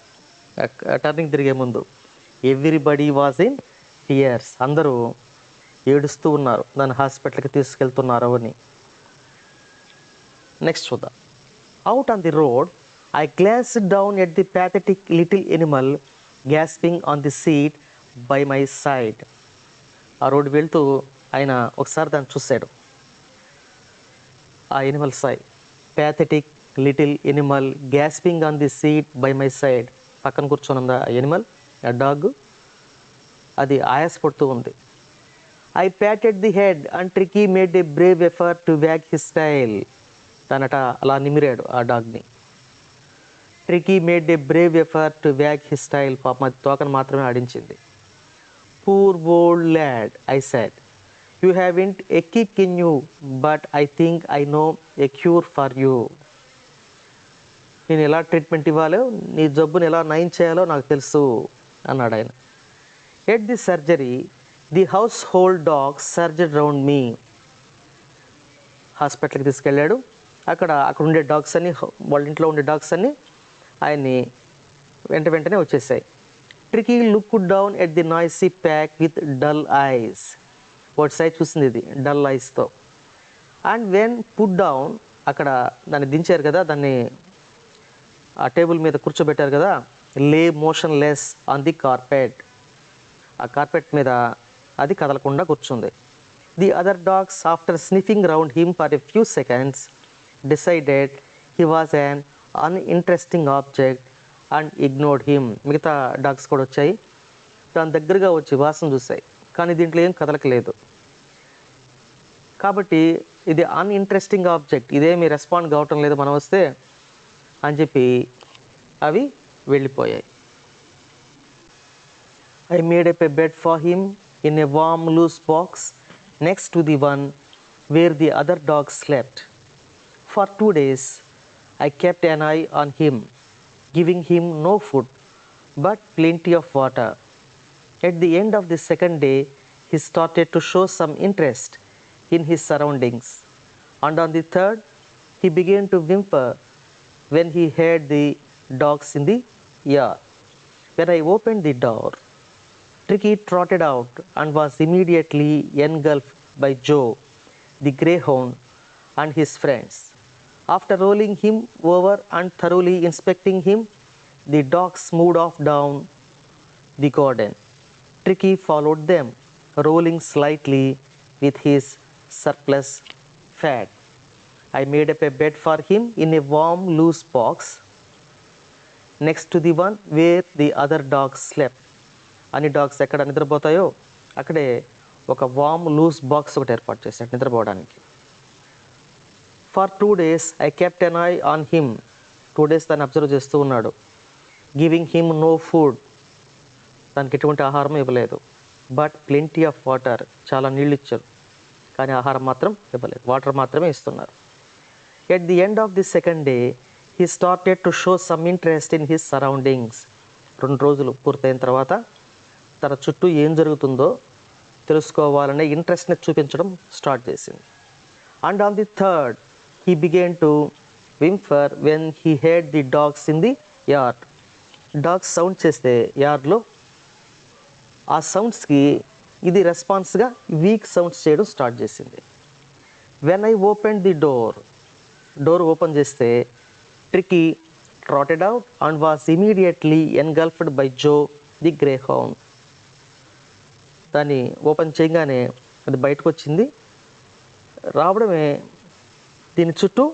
turning తిరిగే ముందు, ఎవ్రీబడి వాజ్ ఇన్ టియర్స్. అందరూ ఏడుస్తూ ఉన్నారు, నన్ను హాస్పిటల్కి తీసుకెళ్తున్నారు అని. నెక్స్ట్ చూద్దాం. Out on the road I glanced down at the pathetic little animal gasping on the seat by my side. ఆ రోడ్డు వెళ్తూ ఆయన ఒకసారి దాన్ని చూశాడు. ఆ animal pathetic little animal gasping on the seat by my side. పక్కన కూర్చొని ఉంది ఆ ఎనిమల్, ఆ డాగ్, అది ఆయాసపడుతూ ఉంది. I patted the head and Tricky made a brave effort to wag his tail. తనట అలా నిమిరాడు ఆ డాగ్ని. Tricky made a brave effort to wag his style. పాపం అది తోకను మాత్రమే ఆడించింది. Poor old lad I said, you haven't a kick in you, but I think I know a cure for you. నేను ఎలా ట్రీట్మెంట్ ఇవ్వాలో, నీ జబ్బుని ఎలా నయం చేయాలో నాకు తెలుసు అన్నాడు ఆయన. At the surgery the household dogs surged round me. హాస్పిటల్కి తీసుకెళ్ళాడు. అక్కడ ఉండే డాగ్స్ అన్నీ, వాళ్ళ ఇంట్లో ఉండే డాగ్స్ అన్నీ ఆయన్ని వెంటనే వచ్చేసాయి. Tricky look down at the noisy pack with dull eyes. వాటి సైడ్ చూసింది ఇది డల్ ఐస్తో. అండ్ వెన్ పుట్ డౌన్, అక్కడ దాన్ని దించారు కదా, దాన్ని ఆ టేబుల్ మీద కూర్చోబెట్టారు కదా, లే motion less on the carpet. ఆ కార్పెట్ మీద అది కదలకుండా కూర్చుంది. The other dogs after sniffing round him for a few seconds decided he was an uninteresting object and ignored him. మిగతా డాగ్స్ కూడా వచ్చాయి, దాని దగ్గరగా వచ్చి వాసన చూసాయి, కానీ దీంట్లో ఏం కదలకలేదు. కాబట్టి ఇది అన్ఇంట్రెస్టింగ్ ఆబ్జెక్ట్, ఇదేమి రెస్పాండ్ కావటం లేదు మనం వస్తే అని చెప్పి అవి వెళ్ళిపోయాయి. I made up a bed for him in a warm loose box next to the one where the other dogs slept. For 2 days I kept an eye on him, giving him no food but plenty of water. At the end of the second day he started to show some interest in his surroundings, and on the third he began to whimper when he heard the dogs in the yard. When I opened the door, Tricky trotted out and was immediately engulfed by Joe, the greyhound, and his friends. After rolling him over and thoroughly inspecting him, the dogs moved off down the garden. Tricky followed them, rolling slightly with his surplus fat. I made up a bed for him in a warm, loose box next to the one where the other dogs slept. అన్ని dogs ఎక్కడ నిద్రపోతాయో అక్కడే ఒక వామ్ loose box ఒకటి ఏర్పాటు చేశాడు నిద్రపోవడానికి. For 2 days I kept an eye on him. 2 days దాన్ని observe చేస్తూ ఉన్నాడు. గివింగ్ హిమ్ నో ఫుడ్, దానికి ఎటువంటి ఆహారం ఇవ్వలేదు. బట్ ప్లెంటీ ఆఫ్ వాటర్, చాలా నీళ్ళు ఇచ్చారు, కానీ ఆహారం మాత్రం ఇవ్వలేదు, వాటర్ మాత్రమే ఇస్తున్నారు. At the end of the second day he started to show some interest in his surroundings. 2 రోజులు పూర్తయిన తర్వాత తన చుట్టూ ఏం జరుగుతుందో తెలుసుకోవాలనే ఇంట్రెస్ట్ని చూపించడం స్టార్ట్ చేసింది. And on the third he began to whimper when he heard the dogs in the yard. Dogs sound చేస్తే యార్డ్లో ఆ సౌండ్స్కి ఇది రెస్పాన్స్గా వీక్ సౌండ్స్ చేయడం స్టార్ట్ చేసింది. When I open the door open చేస్తే Tricky trotted out and was immediately engulfed by Joe, the greyhound. దాన్ని ఓపెన్ చేయగానే అది బయటకు వచ్చింది. రావడమే దీని చుట్టూ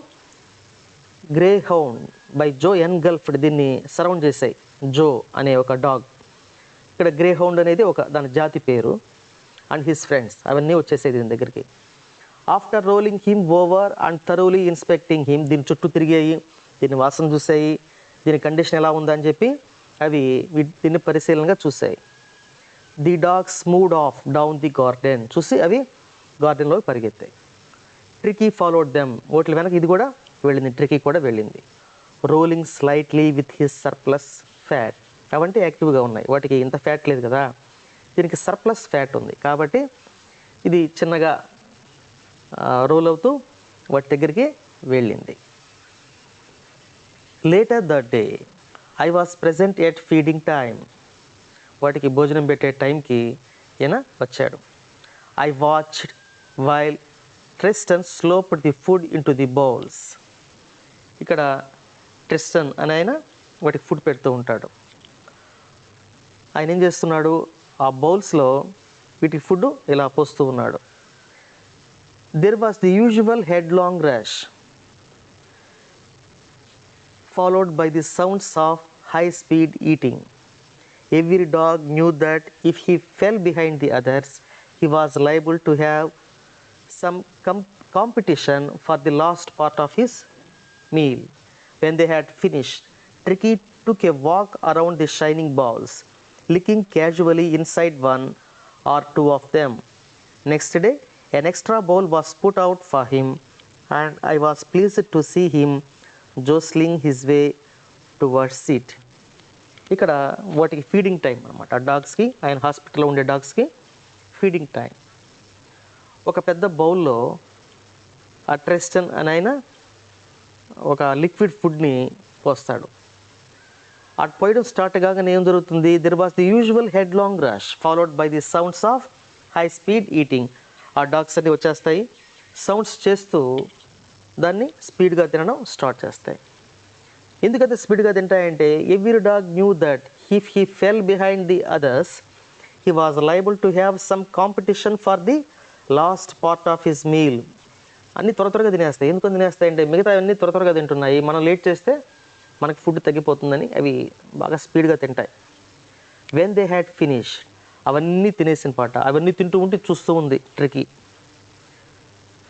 గ్రేహౌండ్ బై జో ఎన్గల్ఫ్డ్, దీన్ని సరౌండ్ చేశాయి. జో అనే ఒక డాగ్, ఇక్కడ గ్రేహౌండ్ అనేది ఒక దాని జాతి పేరు, అండ్ హిస్ ఫ్రెండ్స్ అవన్నీ వచ్చేసాయి దీని దగ్గరికి. After rolling him over and thoroughly inspecting him, దీని చుట్టూ తిరిగాయి, దీన్ని వాసన చూసాయి, దీని కండిషన్ ఎలా ఉందని చెప్పి అవి దీన్ని పరిశీలనగా చూసాయి. The dogs moved off down the garden, చూసి అవి గార్డెన్లో పరిగెత్తాయి. ట్రికీ ఫాలోడ్ దెమ్, ఓట్ల వెనక ఇది కూడా వెళ్ళింది, ట్రికీ కూడా వెళ్ళింది. Rolling slightly with his surplus fat, అవంటే యాక్టివ్గా ఉన్నాయి, వాటికి ఇంత ఫ్యాట్ లేదు కదా, దీనికి సర్ప్లస్ ఫ్యాట్ ఉంది కాబట్టి ఇది చిన్నగా రోల్ అవుతూ వాటి దగ్గరికి వెళ్ళింది. Later that day, I was present at feeding time. వాటికి భోజనం పెట్టే టైంకి ఈయన వచ్చాడు. I watched while Tristan sloped the food into the bowls. ఇక్కడ ట్రిస్టన్ అని ఆయన వాటికి ఫుడ్ పెడుతూ ఉంటాడు. ఆయన ఏం చేస్తున్నాడు, ఆ బౌల్స్లో వీటికి ఫుడ్ ఇలా పోస్తూ ఉన్నాడు. There was the usual headlong rush, followed by the sounds of high-speed eating. Every dog knew that if he fell behind the others, he was liable to have some competition for the last part of his meal. When they had finished, Tricky took a walk around the shining balls, licking casually inside one or two of them. Next day, an extra bowl was put out for him, and I was pleased to see him jostling his way towards it. ఇక్కడ వాటికి feeding time అనమాట. ఆ డాగ్స్కి, ఆయన హాస్పిటల్లో ఉండే డాగ్స్కి feeding time. ఒక పెద్ద బౌల్లో ఆ ట్రెస్టన్ అని ఆయన ఒక లిక్విడ్ ఫుడ్ని పోస్తాడు. అటు పోయడం స్టార్ట్ కాగానే ఏం జరుగుతుంది? There was the usual head long rush followed by the sounds of high speed eating. ఆ డాగ్స్ అన్నీ వచ్చేస్తాయి, సౌండ్స్ చేస్తూ దాన్ని స్పీడ్గా తినడం స్టార్ట్ చేస్తాయి. ఎందుకంటే స్పీడ్గా తింటాయంటే every dog knew that if he fell behind the others he was liable to have some competition for the last part of his meal. అన్నీ త్వరగా తినేస్తాయి. ఎందుకు తినేస్తాయంటే మిగతా అన్నీ త్వరగా తింటున్నాయి, మనం లేట్ చేస్తే మనకి ఫుడ్ తగ్గిపోతుందని అవి బాగా స్పీడ్గా తింటాయి. వెన్ దే హ్యాడ్ ఫినిష్, అవన్నీ తినేసిన పాట, అవన్నీ తింటూ ఉంటే చూస్తూ ఉంది Tricky.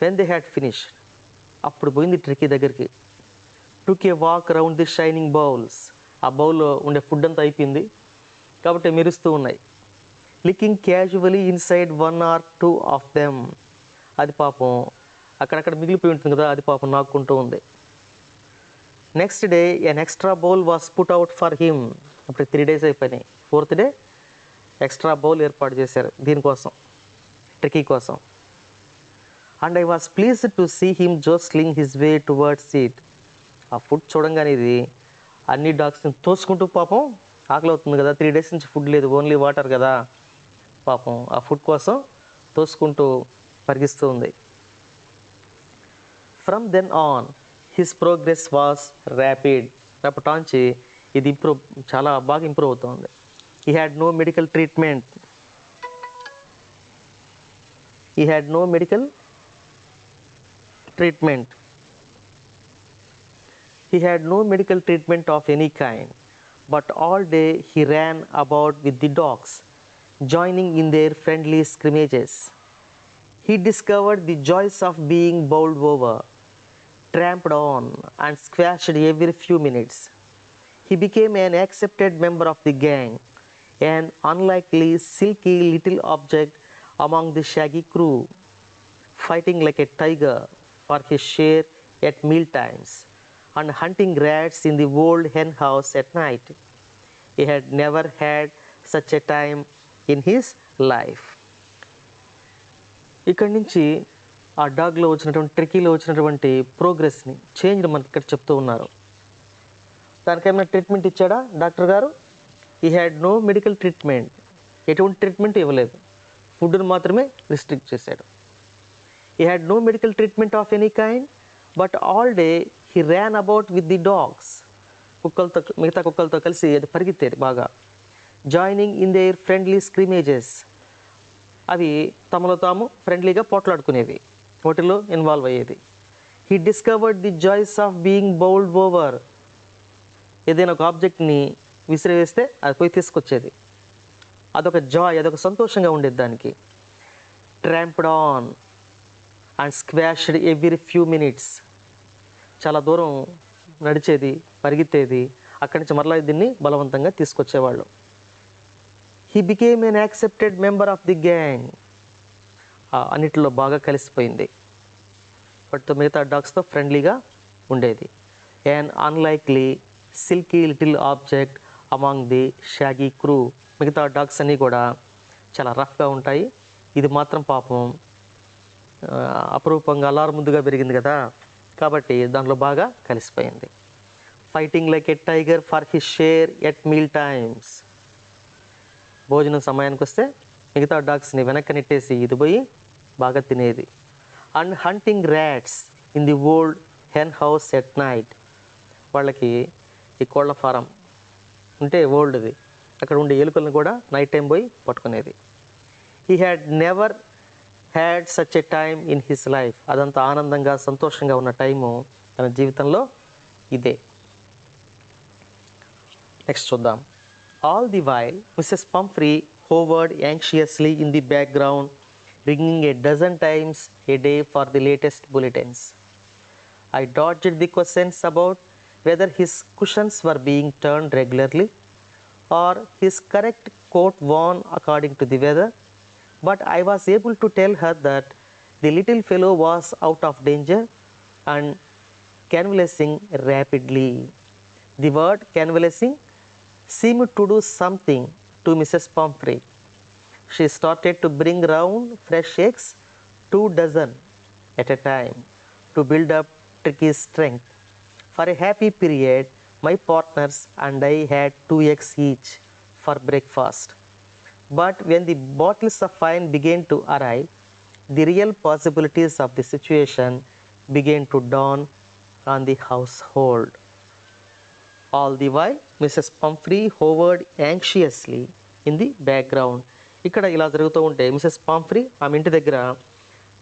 When they had finish, అప్పుడు పోయింది ట్రికీ దగ్గరికి. Took a walk around the shining bowls, ఆ బౌల్లో ఉండే ఫుడ్ అంతా అయిపోయింది కాబట్టి మెరుస్తూ ఉన్నాయి. Licking casually inside one or two of them, అది పాపం అక్కడక్కడ మిగిలిపోయి ఉంటుంది కదా, అది పాపం నాక్కుంటూ ఉంది. Next day N extra bowl was put out for him, అప్పుడు 3 days అయిపోయినాయి. 4th day ఎక్స్ట్రా బౌల్ ఏర్పాటు చేశారు దీనికోసం, ట్రికీ కోసం. And I was pleased to see him jostling his way towards it. ఆ ఫుడ్ చూడంగానే ఇది అన్ని డాగ్స్ని తోసుకుంటూ, పాపం ఆకలి అవుతుంది కదా, 3 days నుంచి ఫుడ్ లేదు, ఓన్లీ వాటర్ కదా, పాపం ఆ ఫుడ్ కోసం తోసుకుంటూ పరిగిస్తూ ఉంది. From then on his progress was rapid. అప్పటాంచి ఇది చాలా బాగా ఇంప్రూవ్ అవుతుంది. He had no medical treatment, he had no medical treatment he had no medical treatment of any kind, but all day he ran about with the dogs, joining in their friendly scrimmages. He discovered the joys of being bowled over, tramped on, and squashed every few minutes. He became an accepted member of the gang, an unlikely, silky little object among the shaggy crew, fighting like a tiger for his share at meal times and hunting rats in the old hen house at night. He had never had such a time in his life. ఇక్కడి నుంచి ఆ డాగ్లో వచ్చినటువంటి ట్రికీలో వచ్చినటువంటి ప్రోగ్రెస్ని, చేంజ్ని మనకి ఇక్కడ చెప్తూ ఉన్నారు. దానికి ఏమైనా ట్రీట్మెంట్ ఇచ్చాడా డాక్టర్ గారు? He had no medical treatment, ఎటువంటి ట్రీట్మెంట్ ఇవ్వలేదు, ఫుడ్ని మాత్రమే రిస్ట్రిక్ట్ చేశాడు. He had no medical treatment of any kind, but all day he ran about with the dogs, మిగతా కుక్కలతో కలిసి అది పరిగెత్తేది బాగా. Joining in their friendly scrimmages, అవి తమలో తాము ఫ్రెండ్లీగా పోట్లాడుకునేవి, వాటిలో ఇన్వాల్వ్ అయ్యేది. He discovered the joys of being bowled over, ఏదైనా ఒక ఆబ్జెక్ట్ని విసిరివేస్తే అది పోయి తీసుకొచ్చేది, అదొక జాయ్, అదొక సంతోషంగా ఉండేది దానికి. Tramped on and squashed every few minutes, చాలా దూరం నడిచేది, పరిగెత్తేది, అక్కడి నుంచి మరలా దీన్ని బలవంతంగా తీసుకొచ్చేవాళ్ళు. He became an accepted member of the gang, అన్నిటిలో బాగా కలిసిపోయింది, వాటితో మిగతా డాగ్స్తో ఫ్రెండ్లీగా ఉండేది. An unlikely silky little object among the shaggy crew, మిగతా డాగ్స్ అన్నీ కూడా చాలా రఫ్గా ఉంటాయి, ఇది మాత్రం పాపం అపురూపంగా అల్లారు ముందుగా పెరిగింది కదా, కాబట్టి దాంట్లో బాగా కలిసిపోయింది. Fighting like a tiger for his share at meal times, భోజనం సమయానికి వస్తే మిగతా డాగ్స్ని వెనక్కి నెట్టేసి ఇది పోయి బాగా తినేది. And hunting rats in the old hen house at night, వాళ్ళకి ఈ కోళ్ల ఫారం ఉంటే ఓల్డ్ది, అక్కడ ఉండే ఎలుకలను కూడా నైట్ టైం పోయి పట్టుకునేది. He had never had such a time in his life, అదంతా ఆనందంగా సంతోషంగా ఉన్న టైము తన జీవితంలో ఇదే. నెక్స్ట్ చూద్దాం. All the while Mrs Pumphrey hovered anxiously in the background, ringing a dozen times a day for the latest bulletins. I dodged the questions about whether his cushions were being turned regularly or his correct coat worn according to the weather, but I was able to tell her that the little fellow was out of danger and convalescing rapidly. The word convalescing seemed to do something to Mrs. Pumphrey. She started to bring round fresh eggs, 2 dozen at a time, to build up Tricky's strength. For a happy period, my partners and I had 2 eggs each for breakfast. But when the bottles of wine began to arrive, the real possibilities of the situation began to dawn on the household. All the while, Mrs. Pumphrey hovered anxiously in the background. ఇక్కడ ఇలా జరుగుతూ ఉంటే Mrs పాంఫ్రీ ఆమె ఇంటి దగ్గర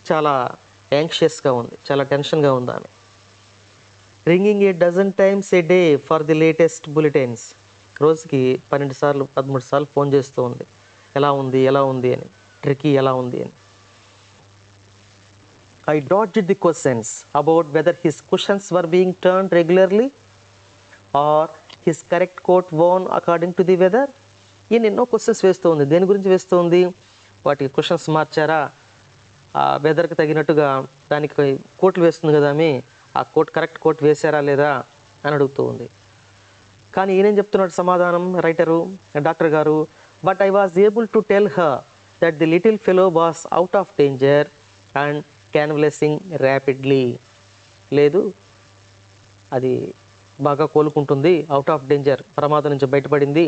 చాలా యాంగ్షియస్గా ఉంది, చాలా టెన్షన్గా ఉంది ఆమె. Ringing 12 times a day for the latest bulletins. రోజుకి 12 సార్లు 13 సార్లు ఫోన్ చేస్తూ ఉంది, ఎలా ఉంది ఎలా ఉంది అని, ట్రికీ ఎలా ఉంది అని. I dodged the questions about whether his cushions were being turned regularly or his correct coat worn according to the weather. ఈయన ఎన్నో క్వశ్చన్స్ వేస్తూ ఉంది. దేని గురించి వేస్తూ ఉంది? వాటికి క్వశ్చన్స్ మార్చారా, ఆ వెదర్కి తగినట్టుగా దానికి కోట్లు వేస్తుంది కదా ఆమె, ఆ కోట్ కరెక్ట్ కోట్ వేశారా లేదా అని అడుగుతూ ఉంది. కానీ ఈయనేం చెప్తున్నాడు సమాధానం రైటరు, డాక్టర్ గారు, but I was able to tell her that the little fellow was out of danger and convalescing rapidly. లేదు, అది బాగా కోలుకుంటుంది, అవుట్ ఆఫ్ డేంజర్, ప్రమాదం నుంచి బయటపడింది,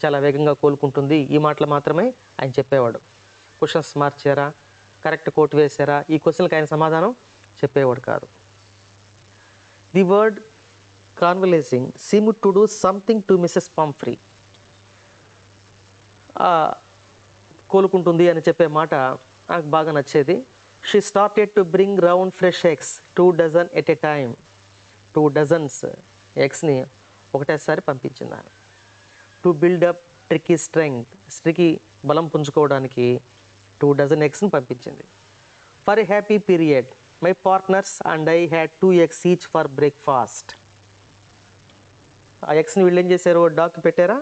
చాలా వేగంగా కోలుకుంటుంది. ఈ మాటలు మాత్రమే ఆయన చెప్పేవాడు. క్వశ్చన్స్ మార్చారా, కరెక్ట్ కోట్ వేశారా, ఈ క్వశ్చన్కి ఆయన సమాధానం చెప్పేవాడు కాదు. The word convalescing seemed to do something to Mrs Pumphrey. కోలుకుంటుంది అని చెప్పే మాట నాకు బాగా నచ్చేది. She started to bring round fresh eggs 2 dozen at a time. 2 dozens ఎగ్స్ని ఒకటేసారి పంపించింది ఆమె. To build up Tricky strength, Tricky బలం పుంజుకోవడానికి 2 dozen ఎగ్స్ని పంపించింది. For a happy period my partners and I had 2 eggs each for breakfast. ఆ ఎగ్స్ని వీళ్ళు ఏం చేశారు, డాగ్కి పెట్టారా,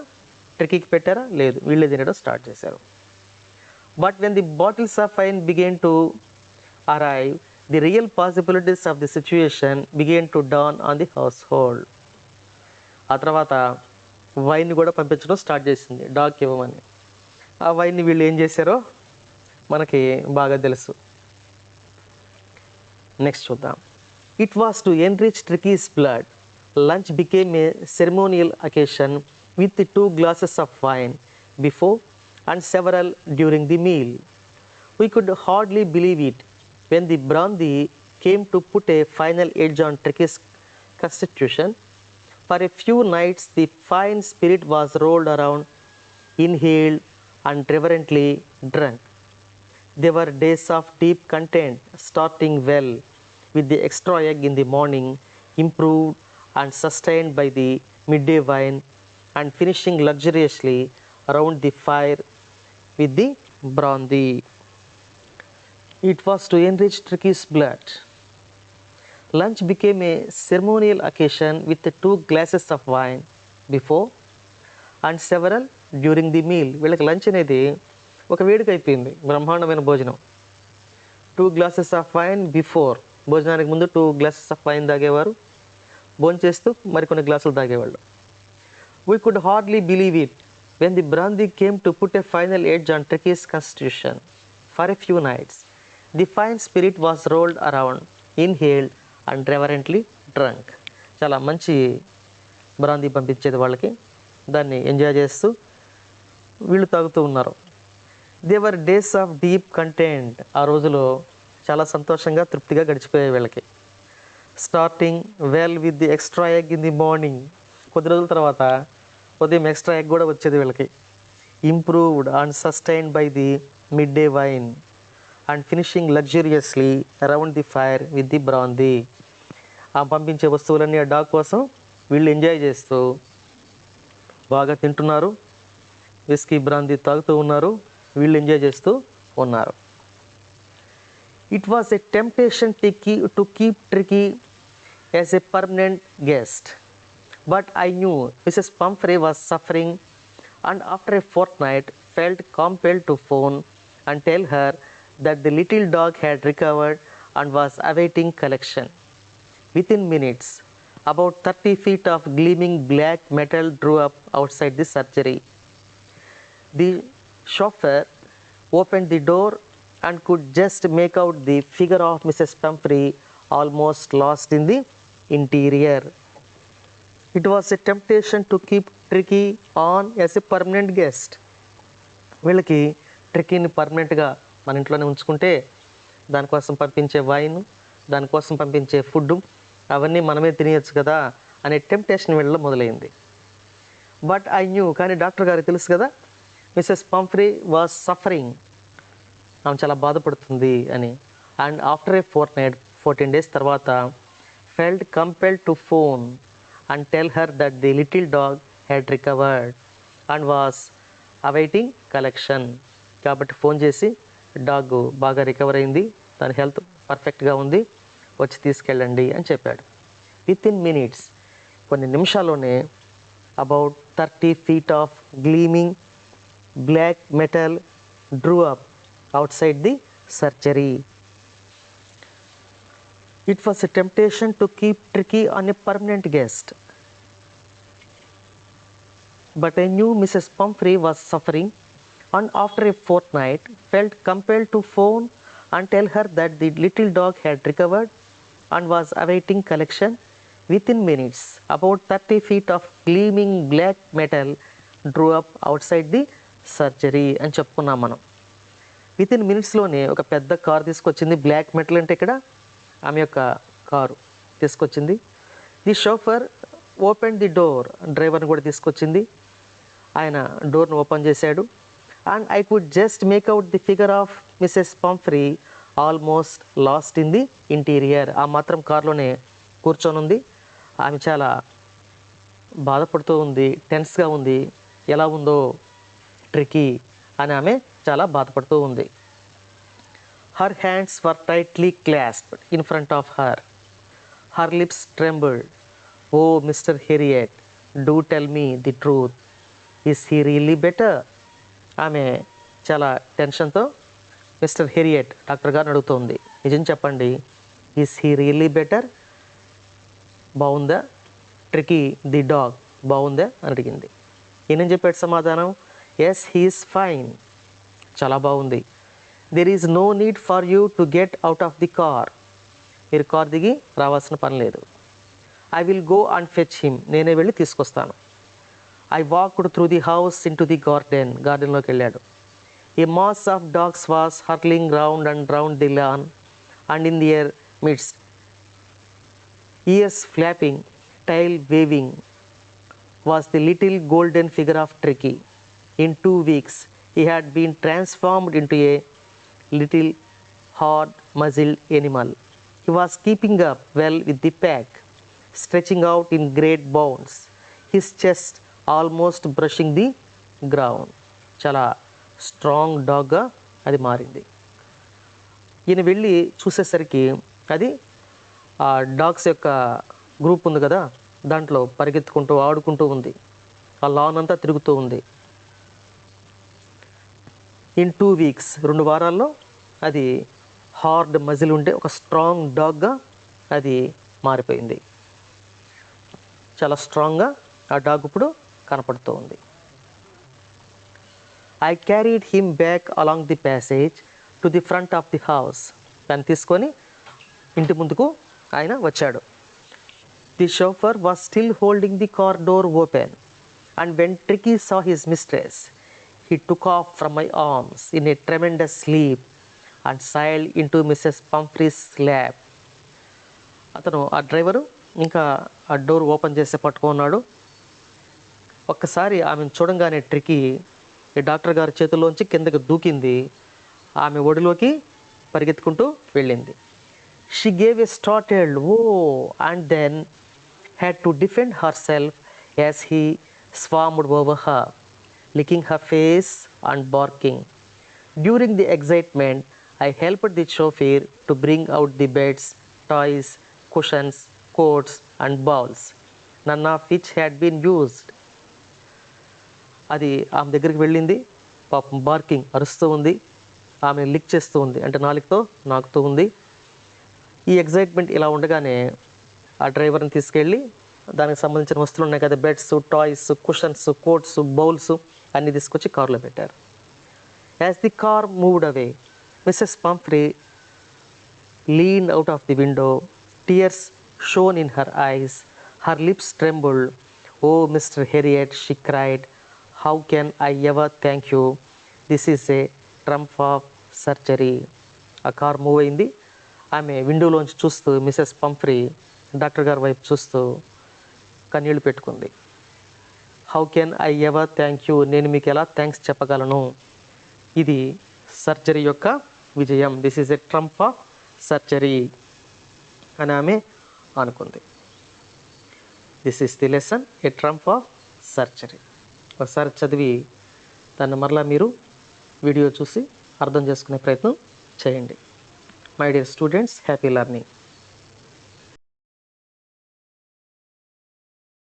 ట్రికీకి పెట్టారా? లేదు, వీళ్ళే తినడం స్టార్ట్ చేశారు. But when the bottles of wine began to arrive, the real possibilities of the situation began to dawn on the household. ఆ తర్వాత వైన్ని కూడా పంపించడం స్టార్ట్ చేసింది డాగ్కి ఇవ్వమని. ఆ వైన్ని వీళ్ళు ఏం చేశారో మనకి బాగా తెలుసు. నెక్స్ట్ చూద్దాం. It was to enrich Tricky's blood. Lunch became a ceremonial occasion with 2 glasses of wine before and several during the meal. We could hardly believe it when the brandy came to put a final edge on Tricky's constitution. For a few nights the fine spirit was rolled around, inhaled and reverently drunk. There were days of deep content, starting well with the extra egg in the morning, improved and sustained by the midday wine, and finishing luxuriously around the fire with the brandy. It was to enrich Tricky's blood. Lunch became a ceremonial occasion with 2 glasses of wine before and several during the meal. వీళ్ళకి lunch అనేది ఒక వేడుక అయిపోయింది, బ్రహ్మాండమైన భోజనం. 2 glasses of wine before, భోజనానికి ముందు 2 glasses of wine తాగేవారు, భోంచేస్తూ మరికొన్ని గ్లాసులు తాగేవాళ్ళు. We could hardly believe it when the brandy came to put a final edge on Tricky's constitution. For a few nights the fine spirit was rolled around, inhaled and reverently drunk. చాలా మంచి brandy పంపించేది వాళ్ళకి, దాన్ని enjoy చేస్తూ వీళ్ళు తాగుతూ ఉన్నారు. They were days of deep content. ఆ రోజులో చాలా సంతోషంగా తృప్తిగా గడిచిపోయాయి వీళ్ళకి. Starting well with the extra egg in the morning. కొద్ది రోజుల తర్వాత ఉదయం ఎక్స్ట్రా ఎగ్ కూడా వచ్చేది వీళ్ళకి. Improved and sustained by the midday wine and finishing luxuriously around the fire with the brandy. ఆ పంపించే వస్తువులన్నీ ఆ డాగ్ కోసం వీళ్ళు ఎంజాయ్ చేస్తూ బాగా తింటున్నారు, విస్కీ బ్రాందీ తాగుతూ ఉన్నారు, వీళ్ళు ఎంజాయ్ చేస్తూ ఉన్నారు. It was a temptation to keep tricky as a permanent guest. But I knew Mrs. Pumphrey was suffering, and after a fortnight felt compelled to phone and tell her that the little dog had recovered and was awaiting collection. Within minutes, about 30 feet of gleaming black metal drew up outside the surgery. The chauffeur opened the door and could just make out the figure of Mrs. Pumphrey almost lost in the interior. It was a temptation to keep Tricky on as a permanent guest. వీళ్ళకి ట్రిక్కీని పర్మనెంట్గా మన ఇంట్లోనే ఉంచుకుంటే దానికోసం పంపించే wine, దానికోసం పంపించే food అవన్నీ మనమే తినేయచ్చు కదా అనే టెంప్టేషన్ వీళ్ళలో మొదలైంది. బట్ ఐ న్యూ, కానీ డాక్టర్ గారికి తెలుసు కదా, మిసెస్ పంఫ్రీ వాజ్ సఫరింగ్, ఆమె చాలా బాధపడుతుంది అని. అండ్ ఆఫ్టర్ ఏ 14 days తర్వాత felt compelled to phone and tell her that the little dog had recovered and was awaiting collection. కాబట్టి ఫోన్ చేసి డాగ్ బాగా రికవర్ అయింది, దాని హెల్త్ పర్ఫెక్ట్గా ఉంది, వచ్చి తీసుకెళ్ళండి అని చెప్పాడు. వితిన్ మినిట్స్, కొన్ని నిమిషాల్లోనే about 30 feet of gleaming black metal drew up outside the surgery. It was a temptation to keep Tricky on a permanent guest. But I knew Mrs. Pumphrey was suffering, and after a fortnight felt compelled to phone and tell her that the little dog had recovered and was awaiting collection. Within minutes, about 30 feet of gleaming black metal drew up outside the surgery అని చెప్పుకున్నాం మనం. Within మినిట్స్లోనే ఒక పెద్ద car తీసుకొచ్చింది. Black metal అంటే ఇక్కడ ఆమె యొక్క కారు తీసుకొచ్చింది. The chauffeur open the door, డ్రైవర్ని కూడా తీసుకొచ్చింది. ఆయన డోర్ను ఓపెన్ చేశాడు. And I could just make out the figure of Mrs Pumphrey almost lost in the interior. ఆ మాత్రం కారులోనే కూర్చొని ఉంది. ఆమె చాలా బాధపడుతూ ఉంది, టెన్స్గా ఉంది. ఎలా ఉందో ట్రికీ అని ఆమె చాలా బాధపడుతూ ఉంది. Her hands were tightly clasped in front of her. Her lips trembled. Oh Mr Herriot, do tell me the truth, is he really better? ఆమె చాలా టెన్షన్తో మిస్టర్ హెరియట్ డాక్టర్ గారిని అడుగుతోంది, నిజం చెప్పండి, ఈస్ హీ రియల్లీ బెటర్? బాగుందా? ట్రికీ ది డాగ్ బాగుందా అని అడిగింది. ఈయనేం చెప్పాడు సమాధానం? ఎస్, హీఈస్ ఫైన్, చాలా బాగుంది. There is no need for you to get out of the car, మీరు కార్ దిగి రావాల్సిన పని లేదు. I will go and fetch him, నేనే వెళ్ళి తీసుకొస్తాను. I walked through the house into the garden, గార్డెన్లోకి వెళ్ళాడు. A mass of dogs was hurling round and round the lawn and in their midst, ears flapping, tail waving, was the little golden figure of Tricky. In 2 weeks, he had been transformed into a little hard-muzzled animal. He was keeping up well with the pack, stretching out in great bounds, his chest almost brushing the ground. చాలా strong డాగ్గా అది మారింది. ఈయన వెళ్ళి చూసేసరికి అది ఆ dogs యొక్క group ఉంది కదా, దాంట్లో పరిగెత్తుకుంటూ ఆడుకుంటూ ఉంది, ఆ లాన్ అంతా తిరుగుతూ ఉంది. ఇన్ 2 weeks, 2 వారాల్లో అది హార్డ్ మజిల్ ఉండే ఒక స్ట్రాంగ్ డాగ్గా అది మారిపోయింది. చాలా స్ట్రాంగ్గా ఆ డాగ్ ఇప్పుడు కనపడుతూ ఉంది. I carried him back along the passage to the front of the house. దాన్ని తీసుకొని ఇంటి ముందుకు ఆయన వచ్చాడు. The chauffeur was still holding the car door open, and when Tricky saw his mistress, he took off from my arms in a tremendous leap and sailed into Mrs. Pumphrey's lap. అతను ఆ driver ఇంకా ఆ door open చేసి పట్టుకున్నాడు. ఒక్కసారి ఆమెను చూడంగానే tricky ఈ డాక్టర్ గారి చేతుల్లోంచి కిందకి దూకింది, ఆమె ఒడిలోకి పరిగెత్తుకుంటూ వెళ్ళింది. She gave a startled "whoa" and then had to defend herself as he swarmed over her, licking her face and barking. During the excitement, I helped the chauffeur to bring out the beds, toys, cushions, coats and bowls. none of which had been used. అది ఆమె దగ్గరికి వెళ్ళింది, పాపం barking అరుస్తూ ఉంది, ఆమె lick చేస్తూ ఉంది, అంటే నాలుగుతో నాకుతూ ఉంది. ఈ ఎగ్జైట్మెంట్ ఇలా ఉండగానే ఆ డ్రైవర్ని తీసుకెళ్ళి దానికి సంబంధించిన వస్తువులు ఉన్నాయి కదా, beds, toys, cushions, coats, bowls అన్నీ తీసుకొచ్చి కారులో పెట్టారు. As the car moved away, Mrs Pumphrey leaned out of the window. Tears shone in her eyes. Her lips trembled. "Oh, Mr. Harriet," she cried, "how can I ever thank you? This is a trump of surgery." ఆ car move అయింది. ఆమె విండోలోంచి చూస్తూ, Mrs పంఫ్రీ doctor గారి వైపు చూస్తూ కన్నీళ్లు పెట్టుకుంది. "How can I ever thank you?" నేను మీకు ఎలా థ్యాంక్స్ చెప్పగలను? ఇది సర్జరీ యొక్క విజయం. This is a Trump of surgery అని ఆమె అనుకుంది. This is the lesson, A triumph of surgery. ఒకసారి చదివి దాన్ని మరలా మీరు వీడియో చూసి అర్థం చేసుకునే ప్రయత్నం చేయండి. My dear students, happy learning.